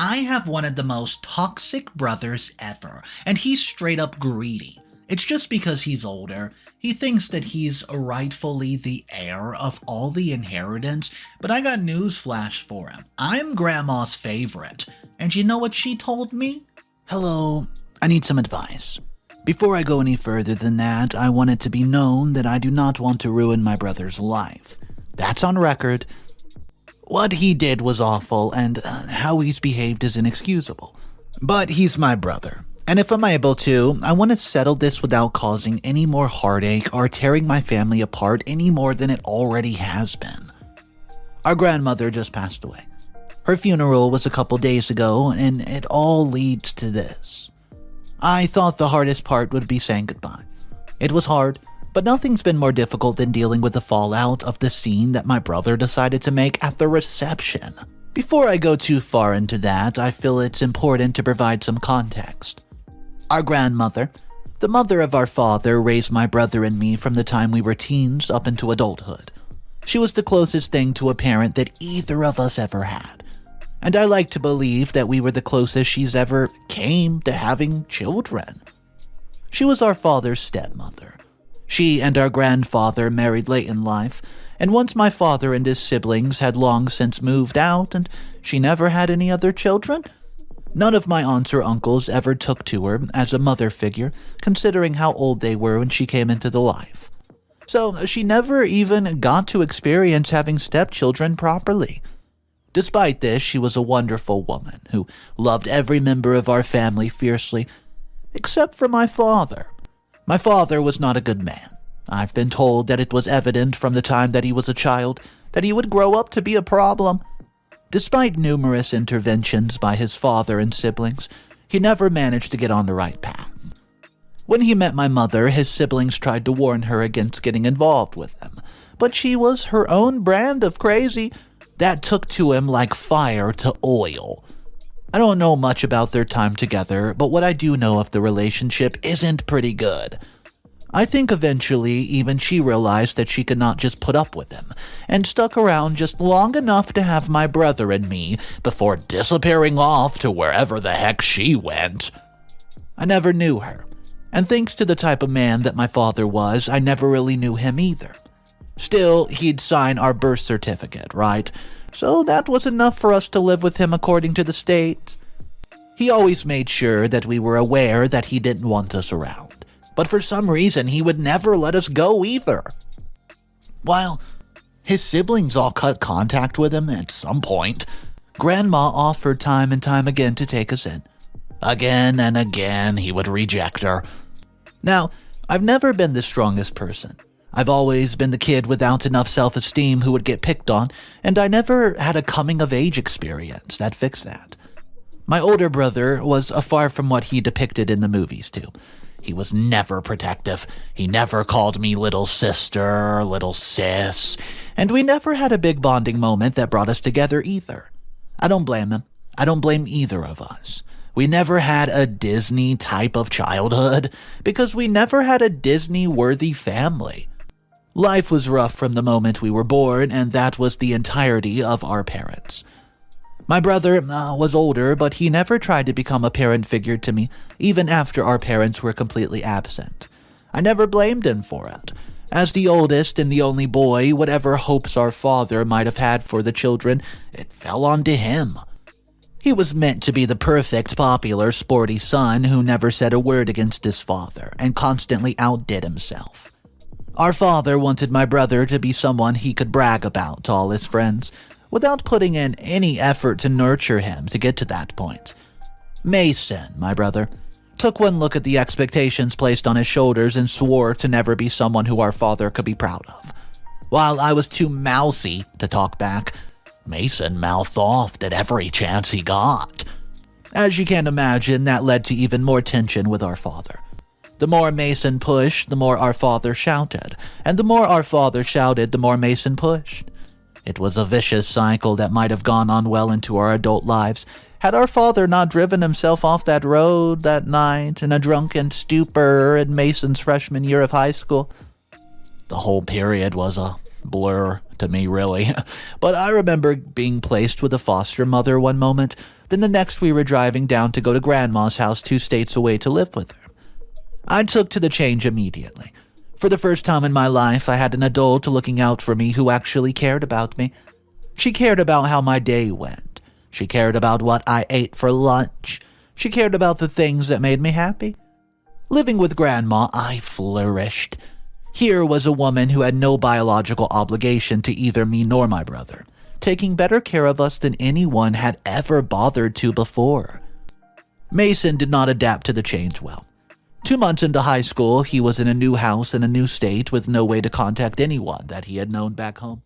I have one of the most toxic brothers ever, and he's straight up greedy. It's just because he's older. He thinks that he's rightfully the heir of all the inheritance, but I got news flash for him. I'm Grandma's favorite. And you know what she told me? Hello, I need some advice. Before I go any further than that, I want it to be known that I do not want to ruin my brother's life. That's on record. What he did was awful, and how he's behaved is inexcusable. But he's my brother, and if I'm able to, I want to settle this without causing any more heartache or tearing my family apart any more than it already has been. Our grandmother just passed away. Her funeral was a couple days ago, and it all leads to this. I thought the hardest part would be saying goodbye. It was hard, but nothing's been more difficult than dealing with the fallout of the scene that my brother decided to make at the reception. Before I go too far into that, I feel it's important to provide some context. Our grandmother, the mother of our father, raised my brother and me from the time we were teens up into adulthood. She was the closest thing to a parent that either of us ever had. And I like to believe that we were the closest she's ever came to having children. She was our father's stepmother. She and our grandfather married late in life, and once my father and his siblings had long since moved out and she never had any other children, none of my aunts or uncles ever took to her as a mother figure, considering how old they were when she came into the life. So she never even got to experience having stepchildren properly. Despite this, she was a wonderful woman who loved every member of our family fiercely, except for my father. My father was not a good man. I've been told that it was evident from the time that he was a child that he would grow up to be a problem. Despite numerous interventions by his father and siblings, he never managed to get on the right path. When he met my mother, his siblings tried to warn her against getting involved with him, but she was her own brand of crazy that took to him like fire to oil. I don't know much about their time together, but what I do know of the relationship isn't pretty good. I think eventually even she realized that she could not just put up with him, and stuck around just long enough to have my brother and me before disappearing off to wherever the heck she went. I never knew her, and thanks to the type of man that my father was, I never really knew him either. Still, he'd sign our birth certificate, right? So that was enough for us to live with him according to the state. He always made sure that we were aware that he didn't want us around, but for some reason he would never let us go either. While his siblings all cut contact with him at some point, Grandma offered time and time again to take us in. Again and again he would reject her. Now, I've never been the strongest person. I've always been the kid without enough self-esteem who would get picked on, and I never had a coming-of-age experience that fixed that. My older brother was far from what he depicted in the movies, too. He was never protective. He never called me little sister, little sis, and we never had a big bonding moment that brought us together either. I don't blame him. I don't blame either of us. We never had a Disney type of childhood because we never had a Disney-worthy family. Life was rough from the moment we were born, and that was the entirety of our parents. My brother was older, but he never tried to become a parent figure to me, even after our parents were completely absent. I never blamed him for it. As the oldest and the only boy, whatever hopes our father might have had for the children, it fell onto him. He was meant to be the perfect, popular, sporty son who never said a word against his father and constantly outdid himself. Our father wanted my brother to be someone he could brag about to all his friends, without putting in any effort to nurture him to get to that point. Mason, my brother, took one look at the expectations placed on his shoulders and swore to never be someone who our father could be proud of. While I was too mousy to talk back, Mason mouthed off at every chance he got. As you can imagine, that led to even more tension with our father. The more Mason pushed, the more our father shouted, and the more our father shouted, the more Mason pushed. It was a vicious cycle that might have gone on well into our adult lives, had our father not driven himself off that road that night in a drunken stupor in Mason's freshman year of high school. The whole period was a blur to me, really. But I remember being placed with a foster mother one moment, then the next we were driving down to go to Grandma's house 2 states away to live with her. I took to the change immediately. For the first time in my life, I had an adult looking out for me who actually cared about me. She cared about how my day went. She cared about what I ate for lunch. She cared about the things that made me happy. Living with Grandma, I flourished. Here was a woman who had no biological obligation to either me nor my brother, taking better care of us than anyone had ever bothered to before. Mason did not adapt to the change well. 2 months into high school, he was in a new house in a new state with no way to contact anyone that he had known back home.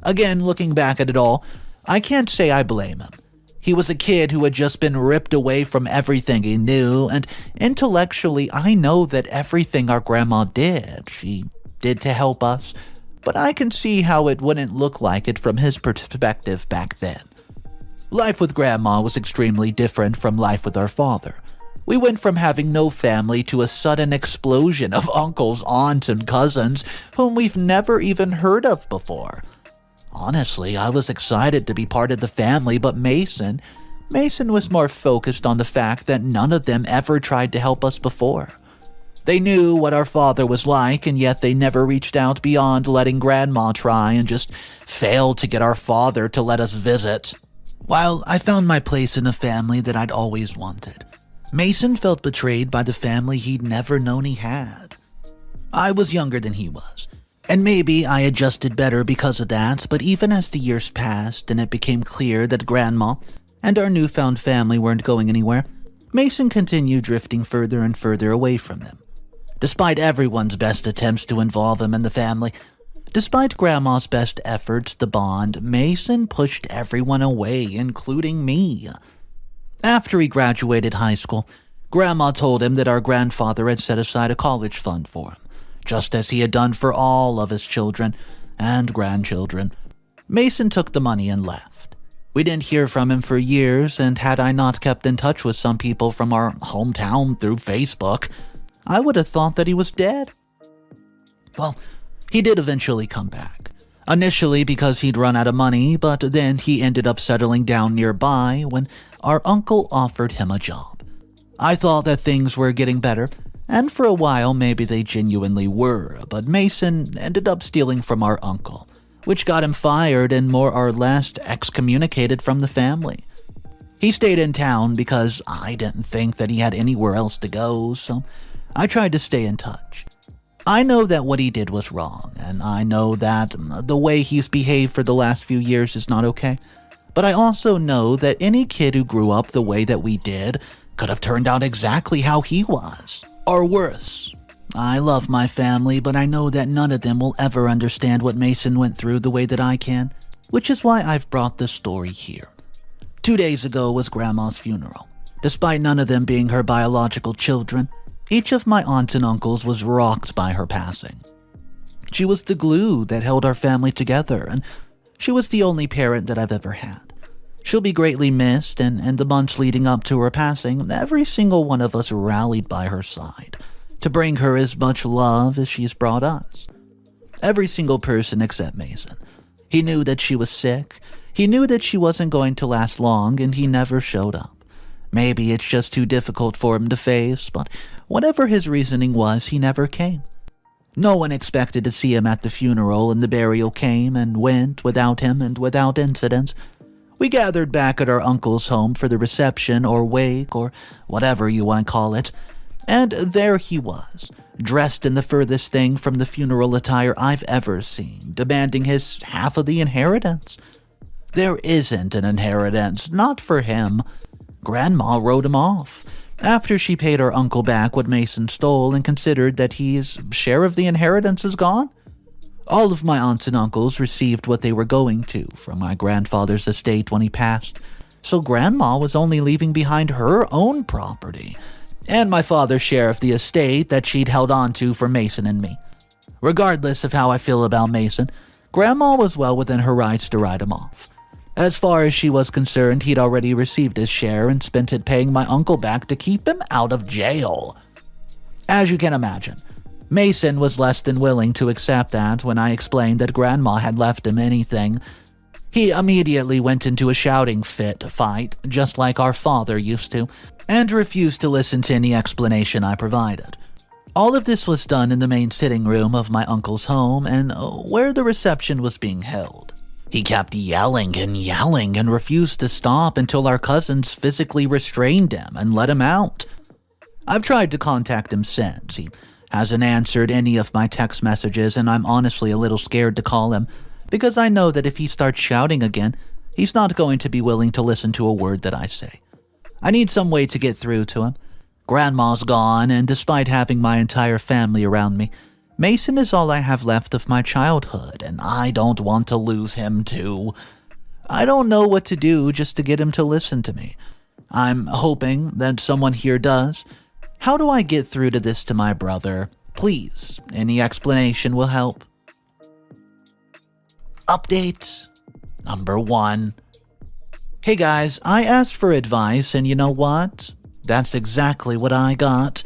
Again, looking back at it all, I can't say I blame him. He was a kid who had just been ripped away from everything he knew, and intellectually, I know that everything our grandma did, she did to help us, but I can see how it wouldn't look like it from his perspective back then. Life with Grandma was extremely different from life with our father. We went from having no family to a sudden explosion of uncles, aunts, and cousins whom we've never even heard of before. Honestly, I was excited to be part of the family, but Mason was more focused on the fact that none of them ever tried to help us before. They knew what our father was like, and yet they never reached out beyond letting Grandma try and just failed to get our father to let us visit. While I found my place in a family that I'd always wanted, Mason felt betrayed by the family he'd never known he had. I was younger than he was, and maybe I adjusted better because of that, but even as the years passed and it became clear that Grandma and our newfound family weren't going anywhere, Mason continued drifting further and further away from them. Despite everyone's best attempts to involve him in the family, despite Grandma's best efforts to bond, Mason pushed everyone away, including me. After he graduated high school, Grandma told him that our grandfather had set aside a college fund for him, just as he had done for all of his children and grandchildren. Mason took the money and left. We didn't hear from him for years, and had I not kept in touch with some people from our hometown through Facebook, I would have thought that he was dead. Well, he did eventually come back. Initially because he'd run out of money, but then he ended up settling down nearby when our uncle offered him a job. I thought that things were getting better, and for a while maybe they genuinely were, but Mason ended up stealing from our uncle, which got him fired and more or less excommunicated from the family. He stayed in town because I didn't think that he had anywhere else to go, so I tried to stay in touch. I know that what he did was wrong, and I know that the way he's behaved for the last few years is not okay. But I also know that any kid who grew up the way that we did could have turned out exactly how he was, or worse. I love my family, but I know that none of them will ever understand what Mason went through the way that I can, which is why I've brought this story here. 2 days ago was Grandma's funeral. Despite none of them being her biological children, each of my aunts and uncles was rocked by her passing. She was the glue that held our family together, and she was the only parent that I've ever had. She'll be greatly missed, and in the months leading up to her passing, every single one of us rallied by her side to bring her as much love as she's brought us. Every single person except Mason. He knew that she was sick, he knew that she wasn't going to last long, and he never showed up. Maybe it's just too difficult for him to face, but whatever his reasoning was, he never came. No one expected to see him at the funeral, and the burial came and went without him and without incident. We gathered back at our uncle's home for the reception or wake or whatever you want to call it, and there he was, dressed in the furthest thing from the funeral attire I've ever seen, demanding his half of the inheritance. There isn't an inheritance, not for him. Grandma wrote him off after she paid our uncle back what Mason stole and considered that his share of the inheritance is gone. All of my aunts and uncles received what they were going to from my grandfather's estate when he passed, so Grandma was only leaving behind her own property and my father's share of the estate that she'd held on to for Mason and me. Regardless of how I feel about Mason, Grandma was well within her rights to write him off. As far as she was concerned, he'd already received his share and spent it paying my uncle back to keep him out of jail. As you can imagine, Mason was less than willing to accept that when I explained that Grandma had left him anything. He immediately went into a shouting fight, just like our father used to, and refused to listen to any explanation I provided. All of this was done in the main sitting room of my uncle's home and where the reception was being held. He kept yelling and refused to stop until our cousins physically restrained him and let him out. I've tried to contact him since. He hasn't answered any of my text messages, and I'm honestly a little scared to call him because I know that if he starts shouting again, he's not going to be willing to listen to a word that I say. I need some way to get through to him. Grandma's gone, and despite having my entire family around me, Mason is all I have left of my childhood, and I don't want to lose him too. I don't know what to do just to get him to listen to me. I'm hoping that someone here does. How do I get through to this to my brother? Please, any explanation will help. Update number 1. Hey guys, I asked for advice, and you know what? That's exactly what I got.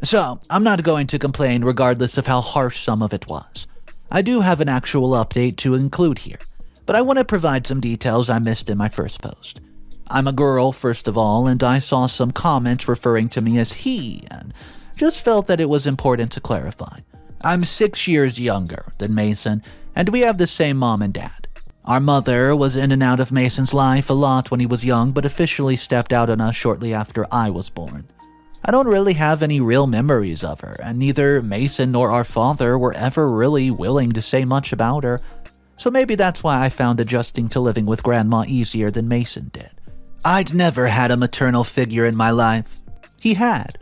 So, I'm not going to complain regardless of how harsh some of it was. I do have an actual update to include here, but I want to provide some details I missed in my first post. I'm a girl, first of all, and I saw some comments referring to me as he, and just felt that it was important to clarify. I'm 6 years younger than Mason, and we have the same mom and dad. Our mother was in and out of Mason's life a lot when he was young, but officially stepped out on us shortly after I was born. I don't really have any real memories of her, and neither Mason nor our father were ever really willing to say much about her, so maybe that's why I found adjusting to living with Grandma easier than Mason did. I'd never had a maternal figure in my life. He had.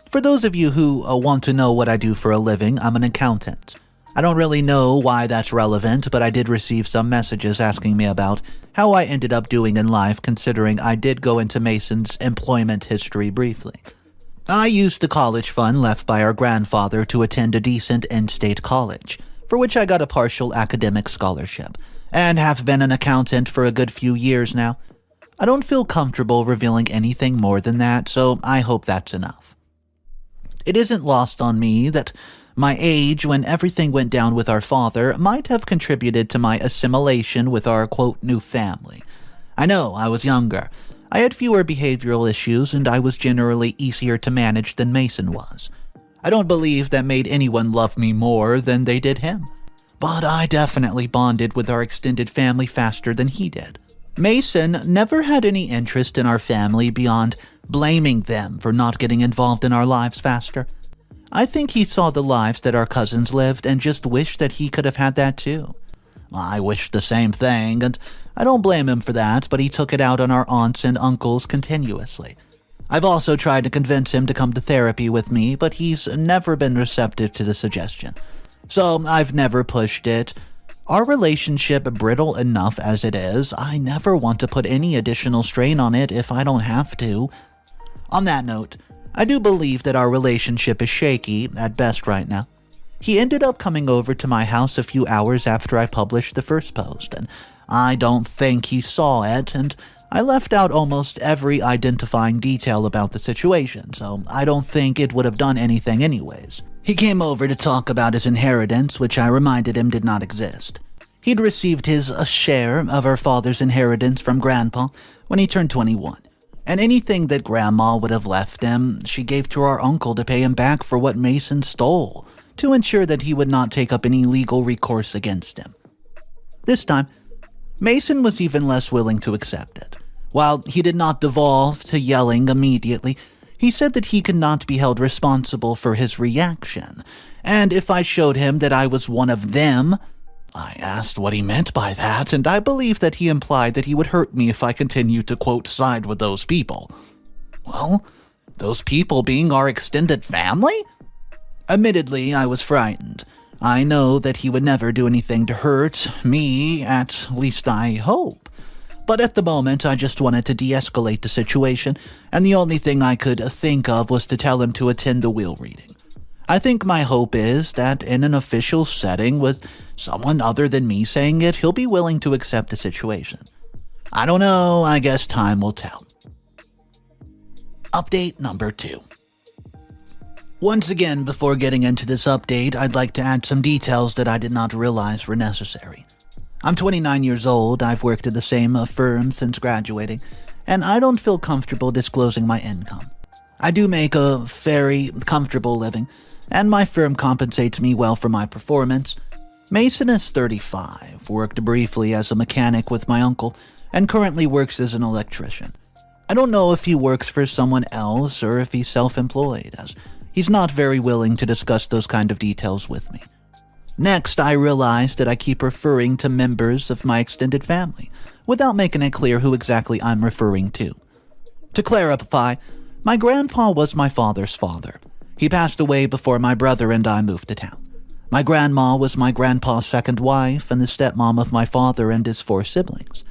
For those of you who want to know what I do for a living, I'm an accountant. I don't really know why that's relevant, but I did receive some messages asking me about how I ended up doing in life, considering I did go into Mason's employment history briefly. I used the college fund left by our grandfather to attend a decent in-state college, for which I got a partial academic scholarship, and have been an accountant for a good few years now. I don't feel comfortable revealing anything more than that, so I hope that's enough. It isn't lost on me that my age when everything went down with our father might have contributed to my assimilation with our, quote, new family. I know, I was younger. I had fewer behavioral issues, and I was generally easier to manage than Mason was. I don't believe that made anyone love me more than they did him. But I definitely bonded with our extended family faster than he did. Mason never had any interest in our family beyond blaming them for not getting involved in our lives faster. I think he saw the lives that our cousins lived and just wished that he could have had that too. I wished the same thing, and I don't blame him for that, but he took it out on our aunts and uncles continuously. I've also tried to convince him to come to therapy with me, but he's never been receptive to the suggestion. So I've never pushed it. Our relationship brittle enough as it is, I never want to put any additional strain on it if I don't have to. On that note, I do believe that our relationship is shaky at best right now. He ended up coming over to my house a few hours after I published the first post, and I don't think he saw it, and I left out almost every identifying detail about the situation, so I don't think it would have done anything anyways. He came over to talk about his inheritance, which I reminded him did not exist. He'd received his share of our father's inheritance from Grandpa when he turned 21. And anything that Grandma would have left him, she gave to our uncle to pay him back for what Mason stole, to ensure that he would not take up any legal recourse against him. This time, Mason was even less willing to accept it. While he did not devolve to yelling immediately, he said that he could not be held responsible for his reaction, and if I showed him that I was one of them, I asked what he meant by that, and I believe that he implied that he would hurt me if I continued to, quote, side with those people. Well, those people being our extended family? Admittedly, I was frightened. I know that he would never do anything to hurt me, at least I hope. But at the moment, I just wanted to de-escalate the situation, and the only thing I could think of was to tell him to attend the will reading. I think my hope is that in an official setting with someone other than me saying it, he'll be willing to accept the situation. I don't know, I guess time will tell. Update number 2. Once again, before getting into this update, I'd like to add some details that I did not realize were necessary. I'm 29 years old, I've worked at the same firm since graduating, and I don't feel comfortable disclosing my income. I do make a very comfortable living, and my firm compensates me well for my performance. Mason is 35, worked briefly as a mechanic with my uncle, and currently works as an electrician. I don't know if he works for someone else or if he's self-employed, as he's not very willing to discuss those kind of details with me. Next, I realized that I keep referring to members of my extended family, without making it clear who exactly I'm referring to. To clarify, my grandpa was my father's father. He passed away before my brother and I moved to town. My grandma was my grandpa's second wife and the stepmom of my father and his 4 siblings.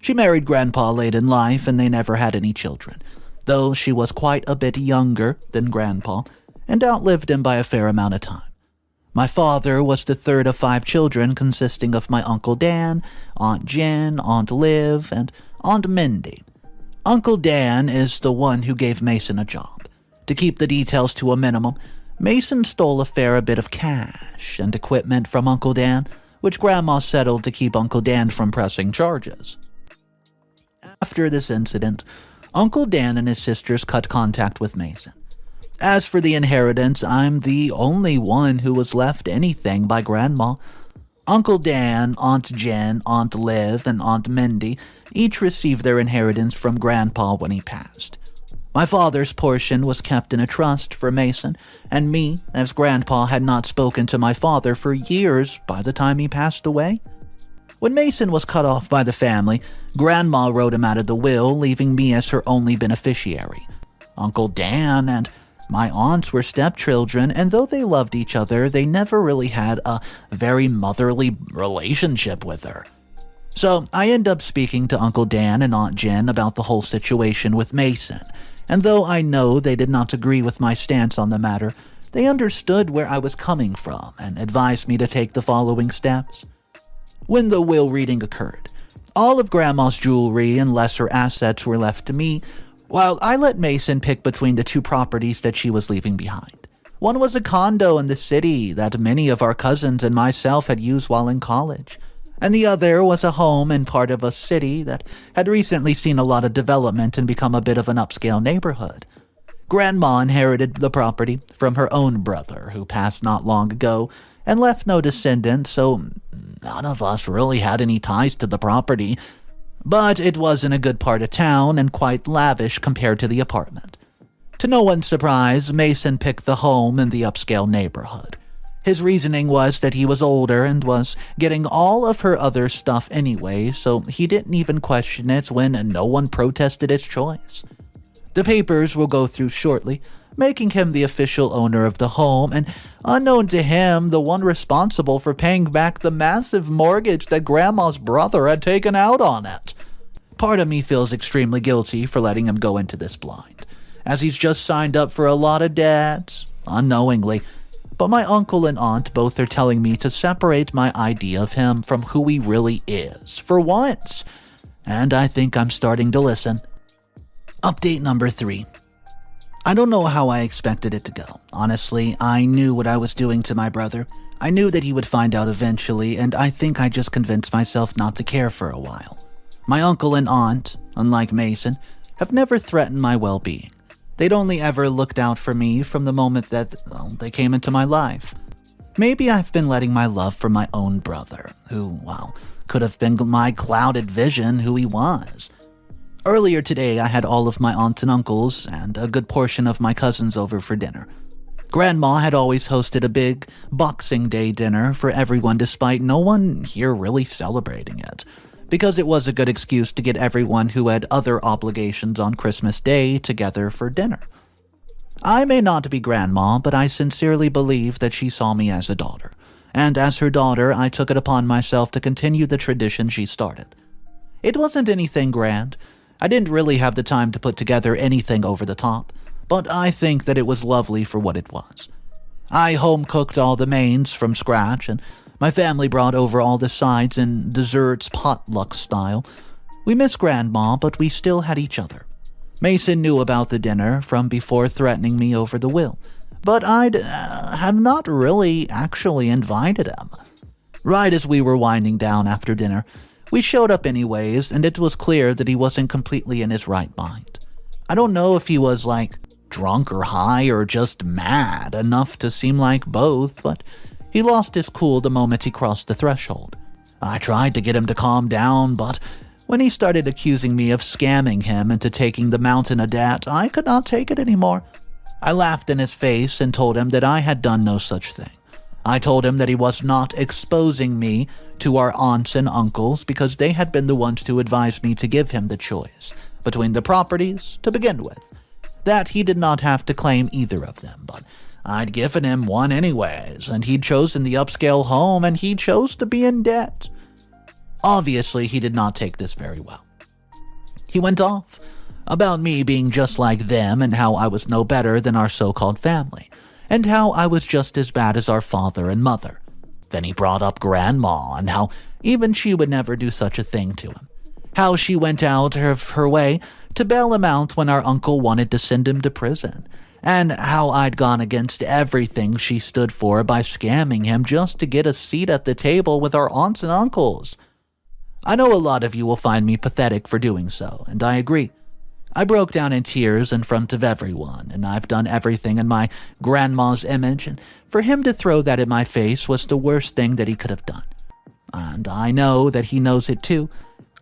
She married grandpa late in life and they never had any children, though she was quite a bit younger than grandpa and outlived him by a fair amount of time. My father was the third of 5 children consisting of my Uncle Dan, Aunt Jen, Aunt Liv, and Aunt Mindy. Uncle Dan is the one who gave Mason a job. To keep the details to a minimum, Mason stole a fair bit of cash and equipment from Uncle Dan, which Grandma settled to keep Uncle Dan from pressing charges. After this incident, Uncle Dan and his sisters cut contact with Mason. As for the inheritance, I'm the only one who was left anything by Grandma. Uncle Dan, Aunt Jen, Aunt Liv, and Aunt Mindy each received their inheritance from Grandpa when he passed. My father's portion was kept in a trust for Mason and me, as Grandpa had not spoken to my father for years by the time he passed away. When Mason was cut off by the family, Grandma wrote him out of the will, leaving me as her only beneficiary. Uncle Dan and my aunts were stepchildren, and though they loved each other, they never really had a very motherly relationship with her. So I end up speaking to Uncle Dan and Aunt Jen about the whole situation with Mason, and though I know they did not agree with my stance on the matter, they understood where I was coming from and advised me to take the following steps. When the will reading occurred, all of Grandma's jewelry and lesser assets were left to me, while I let Mason pick between the 2 properties that she was leaving behind. One was a condo in the city that many of our cousins and myself had used while in college, and the other was a home in part of a city that had recently seen a lot of development and become a bit of an upscale neighborhood. Grandma inherited the property from her own brother, who passed not long ago, and left no descendants, so none of us really had any ties to the property. But it was in a good part of town and quite lavish compared to the apartment. To no one's surprise, Mason picked the home in the upscale neighborhood. His reasoning was that he was older and was getting all of her other stuff anyway, so he didn't even question it when no one protested his choice. The papers will go through shortly, making him the official owner of the home, and unknown to him, the one responsible for paying back the massive mortgage that Grandma's brother had taken out on it. Part of me feels extremely guilty for letting him go into this blind, as he's just signed up for a lot of debt, unknowingly, but my uncle and aunt both are telling me to separate my idea of him from who he really is, for once, and I think I'm starting to listen. Update number 3. I don't know how I expected it to go. Honestly, I knew what I was doing to my brother. I knew that he would find out eventually, and I think I just convinced myself not to care for a while. My uncle and aunt, unlike Mason, have never threatened my well-being. They'd only ever looked out for me from the moment that, they came into my life. Maybe I've been letting my love for my own brother, who, could have been my clouded vision who he was. Earlier today, I had all of my aunts and uncles and a good portion of my cousins over for dinner. Grandma had always hosted a big Boxing Day dinner for everyone despite no one here really celebrating it, because it was a good excuse to get everyone who had other obligations on Christmas Day together for dinner. I may not be Grandma, but I sincerely believe that she saw me as a daughter, and as her daughter, I took it upon myself to continue the tradition she started. It wasn't anything grand. I didn't really have the time to put together anything over the top, but I think that it was lovely for what it was. I home-cooked all the mains from scratch, and my family brought over all the sides in desserts potluck style. We missed Grandma, but we still had each other. Mason knew about the dinner from before threatening me over the will, but I'd have not really actually invited him. Right as we were winding down after dinner, we showed up anyways, and it was clear that he wasn't completely in his right mind. I don't know if he was drunk or high or just mad enough to seem like both, but he lost his cool the moment he crossed the threshold. I tried to get him to calm down, but when he started accusing me of scamming him into taking the mountain of debt, I could not take it anymore. I laughed in his face and told him that I had done no such thing. I told him that he was not exposing me to our aunts and uncles because they had been the ones to advise me to give him the choice between the properties to begin with. That he did not have to claim either of them, but I'd given him one anyways, and he'd chosen the upscale home, and he chose to be in debt. Obviously, he did not take this very well. He went off about me being just like them and how I was no better than our so-called family, and how I was just as bad as our father and mother. Then he brought up Grandma and how even she would never do such a thing to him. How she went out of her way to bail him out when our uncle wanted to send him to prison, and how I'd gone against everything she stood for by scamming him just to get a seat at the table with our aunts and uncles. I know a lot of you will find me pathetic for doing so, and I agree. I broke down in tears in front of everyone, and I've done everything in my grandma's image, and for him to throw that in my face was the worst thing that he could have done. And I know that he knows it too.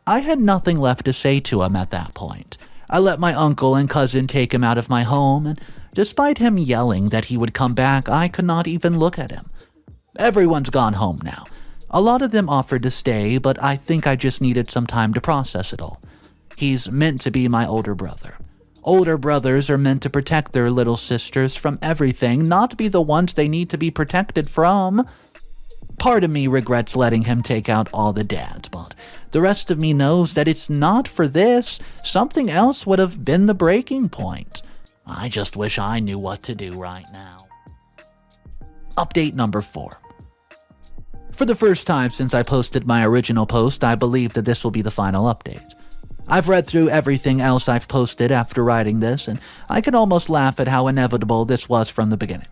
I had nothing left to say to him at that point. I let my uncle and cousin take him out of my home, and despite him yelling that he would come back, I could not even look at him. Everyone's gone home now. A lot of them offered to stay, but I think I just needed some time to process it all. He's meant to be my older brother. Older brothers are meant to protect their little sisters from everything, not be the ones they need to be protected from. Part of me regrets letting him take out all the debt, but the rest of me knows that it's not for this. Something else would have been the breaking point. I just wish I knew what to do right now. Update number 4. For the first time since I posted my original post, I believe that this will be the final update. I've read through everything else I've posted after writing this, and I can almost laugh at how inevitable this was from the beginning.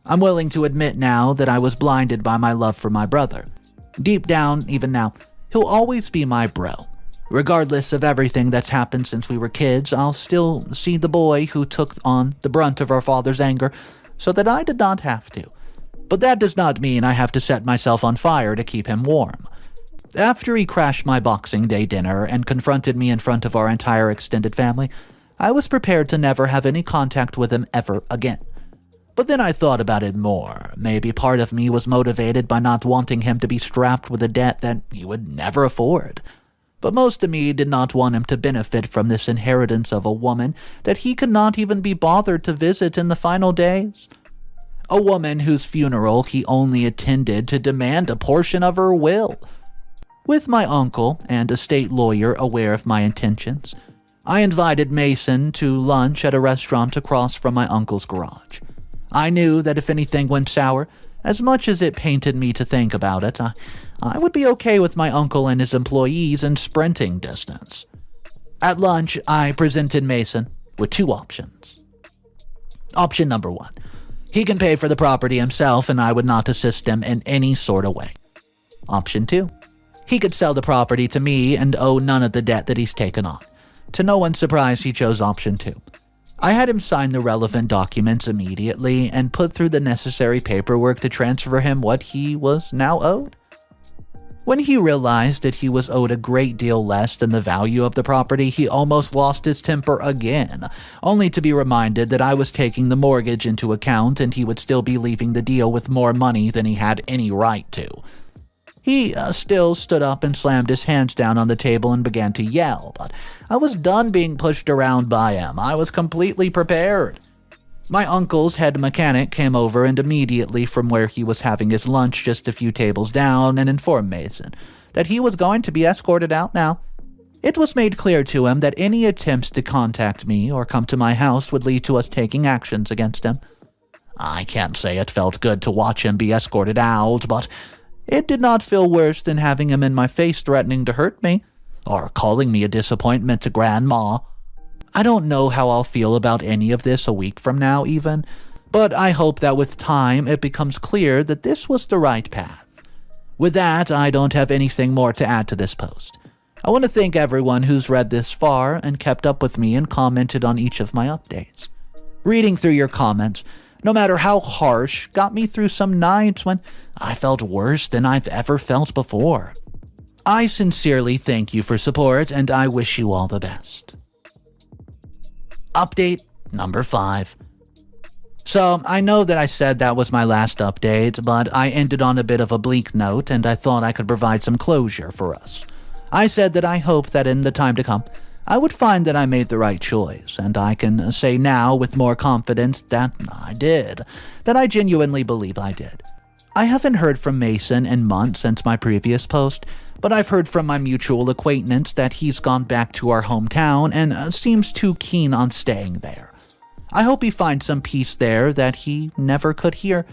I'm willing to admit now that I was blinded by my love for my brother. Deep down, even now, he'll always be my bro. Regardless of everything that's happened since we were kids, I'll still see the boy who took on the brunt of our father's anger so that I did not have to. But that does not mean I have to set myself on fire to keep him warm. After he crashed my Boxing Day dinner and confronted me in front of our entire extended family, I was prepared to never have any contact with him ever again. But then I thought about it more. Maybe part of me was motivated by not wanting him to be strapped with a debt that he would never afford. But most of me did not want him to benefit from this inheritance of a woman that he could not even be bothered to visit in the final days. A woman whose funeral he only attended to demand a portion of her will. With my uncle and a state lawyer aware of my intentions, I invited Mason to lunch at a restaurant across from my uncle's garage. I knew that if anything went sour, as much as it pained me to think about it, I would be okay with my uncle and his employees in sprinting distance. At lunch, I presented Mason with 2 options. Option number 1. He can pay for the property himself and I would not assist him in any sort of way. Option 2. He could sell the property to me and owe none of the debt that he's taken on. To no one's surprise, he chose option 2. I had him sign the relevant documents immediately and put through the necessary paperwork to transfer him what he was now owed. When he realized that he was owed a great deal less than the value of the property, he almost lost his temper again, only to be reminded that I was taking the mortgage into account and he would still be leaving the deal with more money than he had any right to. He still stood up and slammed his hands down on the table and began to yell, but I was done being pushed around by him. I was completely prepared. My uncle's head mechanic came over and immediately from where he was having his lunch just a few tables down and informed Mason that he was going to be escorted out now. It was made clear to him that any attempts to contact me or come to my house would lead to us taking actions against him. I can't say it felt good to watch him be escorted out, but it did not feel worse than having him in my face threatening to hurt me, or calling me a disappointment to Grandma. I don't know how I'll feel about any of this a week from now even, But I hope that with time it becomes clear that this was the right path. With that, I don't have anything more to add to this post. I want to thank everyone who's read this far and kept up with me and commented on each of my updates. Reading through your comments, no matter how harsh, got me through some nights when I felt worse than I've ever felt before. I sincerely thank you for support, and I wish you all the best. Update number 5. So, I know that I said that was my last update, but I ended on a bit of a bleak note, and I thought I could provide some closure for us. I said that I hope that in the time to come, I would find that I made the right choice, and I can say now with more confidence that I did, that I genuinely believe I did. I haven't heard from Mason in months since my previous post, but I've heard from my mutual acquaintance that he's gone back to our hometown and seems too keen on staying there. I hope he finds some peace there that he never could hear,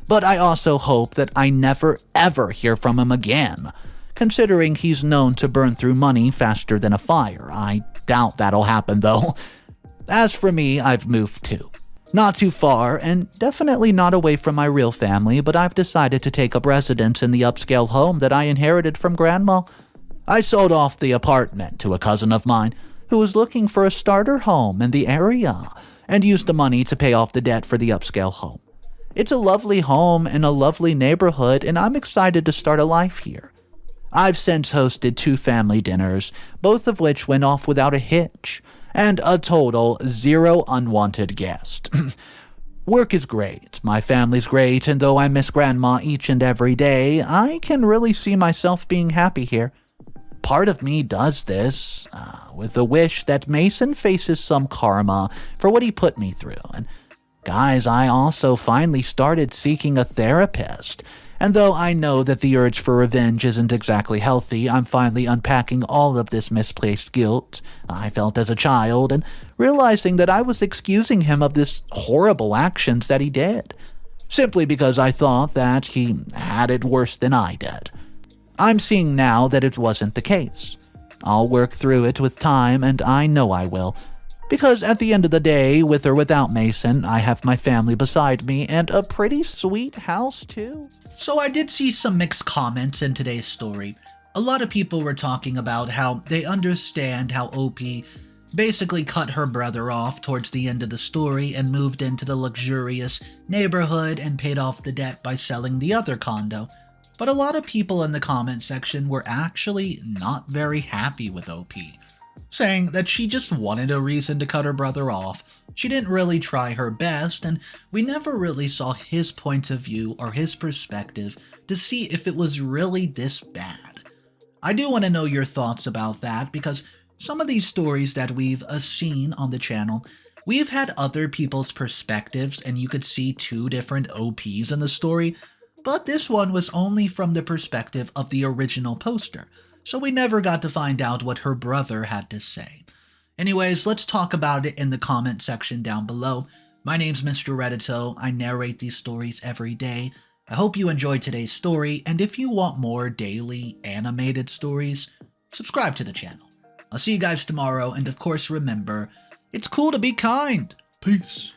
but I also hope that I never ever hear from him again. Considering he's known to burn through money faster than a fire. I doubt that'll happen though. As for me, I've moved too. Not too far, and definitely not away from my real family, but I've decided to take up residence in the upscale home that I inherited from Grandma. I sold off the apartment to a cousin of mine who was looking for a starter home in the area, and used the money to pay off the debt for the upscale home. It's a lovely home in a lovely neighborhood, and I'm excited to start a life here. I've since hosted 2 family dinners, both of which went off without a hitch, and a total 0 unwanted guests. Work is great, my family's great, and though I miss Grandma each and every day, I can really see myself being happy here. Part of me does this with the wish that Mason faces some karma for what he put me through. And guys, I also finally started seeking a therapist. And though I know that the urge for revenge isn't exactly healthy, I'm finally unpacking all of this misplaced guilt I felt as a child and realizing that I was excusing him of this horrible actions that he did, simply because I thought that he had it worse than I did. I'm seeing now that it wasn't the case. I'll work through it with time, and I know I will. Because at the end of the day, with or without Mason, I have my family beside me and a pretty sweet house too. So I did see some mixed comments in today's story. A lot of people were talking about how they understand how OP basically cut her brother off towards the end of the story and moved into the luxurious neighborhood and paid off the debt by selling the other condo. But a lot of people in the comment section were actually not very happy with OP, saying that she just wanted a reason to cut her brother off. She didn't really try her best, and we never really saw his point of view or his perspective to see if it was really this bad. I do want to know your thoughts about that, because some of these stories that we've seen on the channel, we've had other people's perspectives, and you could see 2 different OPs in the story, but this one was only from the perspective of the original poster, so we never got to find out what her brother had to say. Anyways, let's talk about it in the comment section down below. My name's Mr. Reddito. I narrate these stories every day. I hope you enjoyed today's story, and if you want more daily animated stories, subscribe to the channel. I'll see you guys tomorrow, and of course remember, it's cool to be kind. Peace.